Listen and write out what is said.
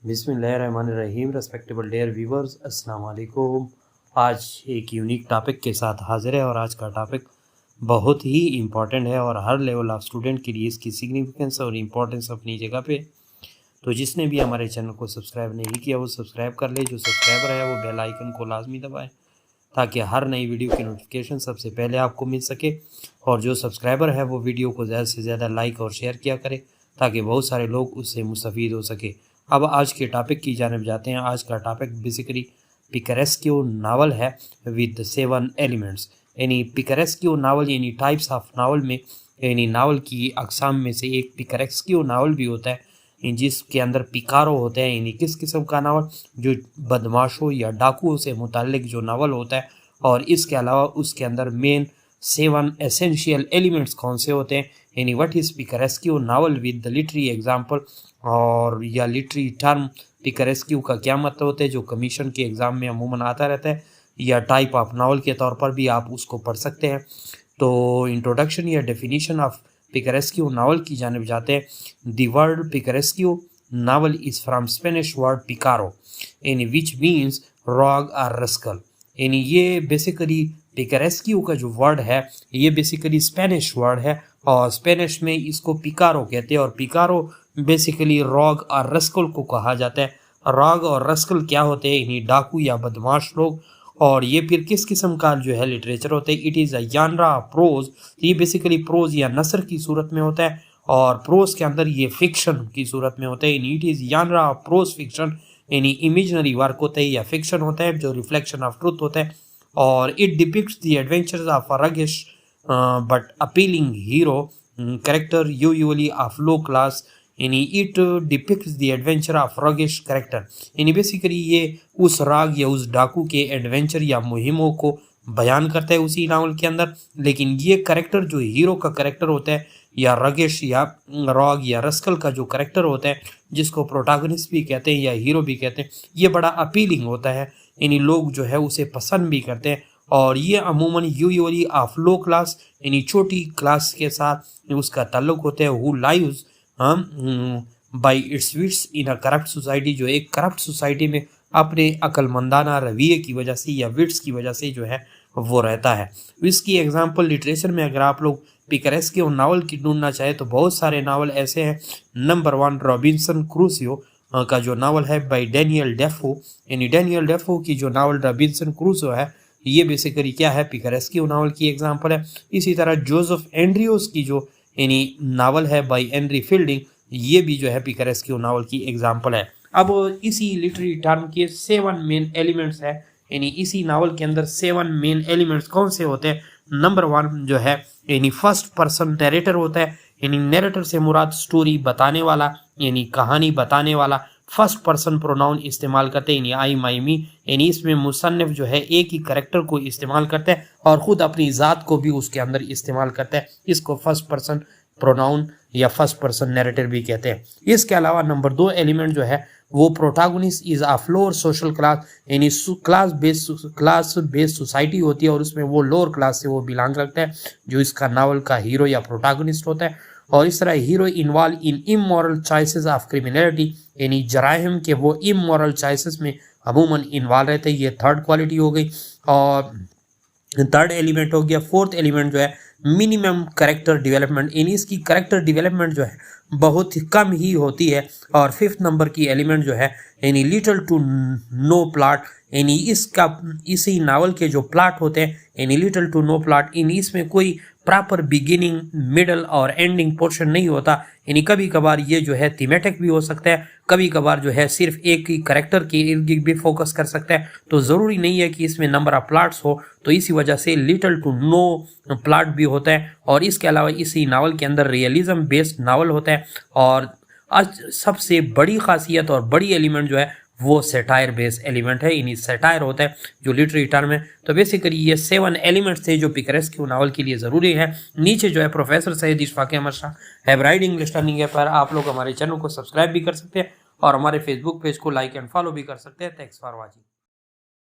बिस्मिल्लाहिर्रहमानिर्रहीम। Respectable dare viewers, अस्सलाम वालेकुम। आज एक यूनिक टॉपिक के साथ हाजिर है और आज का टॉपिक बहुत ही इम्पॉर्टेंट है और हर लेवल ऑफ स्टूडेंट के लिए इसकी सिग्निफिकेंस और इम्पोर्टेंस अपनी जगह पे। तो जिसने भी हमारे चैनल को सब्सक्राइब नहीं किया वो सब्सक्राइब कर ले। जो सब्सक्राइबर है वो बेल आइकन को लाजमी दबाएं ताकि हर नई वीडियो की नोटिफिकेशन सबसे पहले आपको मिल सके। और जो सब्सक्राइबर है वो वीडियो को ज़्यादा से ज़्यादा लाइक और शेयर किया करे ताकि बहुत सारे लोग उससे मुस्तफ़ीद हो सके। अब आज के टॉपिक की जानिब जाते हैं। आज का टॉपिक बेसिकली पिकारेस्क्यू नावल है विद 7 एलिमेंट्स। यानी पिकारेस्क्यू नावल यानी टाइप्स ऑफ नावल में यानी नावल की अकसाम में से एक पिकारेस्क्यू नावल भी होता है जिसके अंदर पिकारो होते हैं। यानी किस किस्म का नावल, जो बदमाशों या डाकुओं से मुताल्लिक जो नावल होता है। और इसके अलावा उसके अंदर मेन 7 एसेंशियल एलिमेंट्स कौन से होते हैं। यानी what is picaresque novel with the literary example और या लिटरी टर्म। पिकारेस्क्यू का क्या मतलब होता है जो कमीशन के एग्ज़ाम में अमूमन आता रहता है, या टाइप ऑफ नावल के तौर पर भी आप उसको पढ़ सकते हैं। तो इंट्रोडक्शन या डेफिनेशन ऑफ पिकारेस्क्यू नावल की जानिब जाते हैं। The word picaresque novel is from Spanish word picaro यानी विच मीन्स रॉग और रस्कल। यानी ये बेसिकली पिकारेस्क्यू का जो वर्ड है ये बेसिकली स्पेनिश वर्ड है और स्पेनिश में इसको पिकारो कहते हैं। और पिकारो बेसिकली रॉग और रस्कल को कहा जाता है। रॉग और रस्कल क्या होते हैं, यानी डाकू या बदमाश लोग। और ये फिर किस किस्म का जो है लिटरेचर होता है, इट इज़ अ यानरा प्रोज। ये बेसिकली प्रोज या नसर की सूरत में होता है और प्रोज के अंदर ये फिक्शन की सूरत में होता है। यानी इट इज़ यानरा प्रोज फिक्शन, यानी इमेजनरी वर्क होता है या फिक्शन होता है जो रिफ्लेक्शन ऑफ ट्रुथ होता है। और it depicts the adventures of a roguish but appealing hero character usually of low class. यानी it depicts the adventure of roguish character. यानी बेसिकली ये उस राग या उस डाकू के एडवेंचर या मुहिमों को बयान करता है उसी नावल के अंदर। लेकिन ये कैरेक्टर जो हीरो का कैरेक्टर होता है या रगिश या रॉग या रस्कल का जो कैरेक्टर होता है जिसको प्रोटैगनिस्ट भी कहते हैं या हीरो भी कहते हैं, ये बड़ा अपीलिंग होता है। यानी लोग जो है उसे पसंद भी करते हैं। और ये अमूमन यूजुअली ऑफ लो क्लास यानी छोटी क्लास के साथ उसका ताल्लुक होता है। Who lives by its wits in a corrupt society, जो एक करप्ट सोसाइटी में अपने अक्लमंदाना रवैये की वजह से या विट्स की वजह से जो है वो रहता है। इसकी एग्जांपल लिटरेचर में अगर आप लोग पिकारेस्क्यू नावल की ढूंढना चाहे तो बहुत सारे नावल ऐसे हैं। नंबर 1 रॉबिन्सन क्रूसो का जो नावल है बाई डैनियल डेफो। यानी डैनियल डेफो की जो नावल रॉबिन्सन क्रूसो है ये बेसिकली क्या है, पिकारेस्क्यू नावल की एग्जांपल है। इसी तरह जोसेफ एंड्रयूज की जो यानी नावल है बाई एनरी फील्डिंग, ये भी जो है पिकारेस्क्यू नावल की एग्जांपल है। अब इसी लिटरेरी टर्म के 7 मेन एलिमेंट्स है। यानी इसी नावल के अंदर 7 मेन एलिमेंट्स कौन से होते हैं। नंबर 1 जो है यानी फर्स्ट पर्सन नरेटर होता है। यानी नरेटर से मुराद स्टोरी बताने वाला यानी कहानी बताने वाला फर्स्ट पर्सन प्रोनाउन इस्तेमाल करते हैं, यानी आई माई मी। यानी इसमें मुसन्निफ जो है एक ही करेक्टर को इस्तेमाल करता है और ख़ुद अपनी ज़ात को भी उसके अंदर इस्तेमाल करता है। इसको फर्स्ट पर्सन प्रोनाउन या फर्स्ट पर्सन नैरेटिव भी कहते हैं। इसके अलावा नंबर 2 एलिमेंट जो है वो protagonist is a lower social class, यानी क्लास बेस्ड सोसाइटी होती है और उसमें वो लोअर क्लास से वो बिलोंग रखता है जो इसका नावल का हीरो या प्रोटैगनिस्ट होता है। और इस तरह hero involve in immoral choices of criminality, यानी जराइम के वो इमोरल चॉइसेस में अमूमन इन्वॉल्व रहते हैं। ये थर्ड क्वालिटी हो गई और थर्ड एलिमेंट हो गया। फोर्थ एलिमेंट जो है मिनिमम कैरेक्टर डेवलपमेंट, यानी इसकी कैरेक्टर डेवलपमेंट जो है बहुत ही कम ही होती है। और फिफ्थ नंबर की एलिमेंट जो है यानी लिटल टू नो प्लॉट, यानी इसी नावल के जो प्लॉट होते हैं यानी लिटल टू नो प्लॉट, यानी इसमें कोई प्रॉपर बिगिनिंग मिडल और एंडिंग पोर्शन नहीं होता। यानी कभी कभार ये जो है थीमेटिक भी हो सकता है, कभी कभार जो है सिर्फ एक ही कैरेक्टर के इर्द गिर्द भी फोकस कर सकता है। तो ज़रूरी नहीं है कि इसमें नंबर ऑफ प्लॉट्स हो, तो इसी वजह से लिटल टू नो प्लॉट भी होता है। और इसके अलावा इसी नावल के अंदर रियलिज्म बेस्ड नावल होता है। और आज सबसे बड़ी खासियत और बड़ी एलिमेंट जो है वो सेटायर बेस्ड एलिमेंट है, यानी सेटायर होता है जो लिटरेरी टर्म है। तो बेसिकली ये 7 एलिमेंट्स थे जो पिकारेस्क्यू नावल के लिए ज़रूरी है। नीचे जो है professor Syed Ishfaq Ahmad Shah hybrid English learning है पर आप लोग हमारे चैनल को सब्सक्राइब भी कर सकते हैं और हमारे फेसबुक पेज को लाइक एंड फॉलो भी कर सकते हैं। Thanks for watching.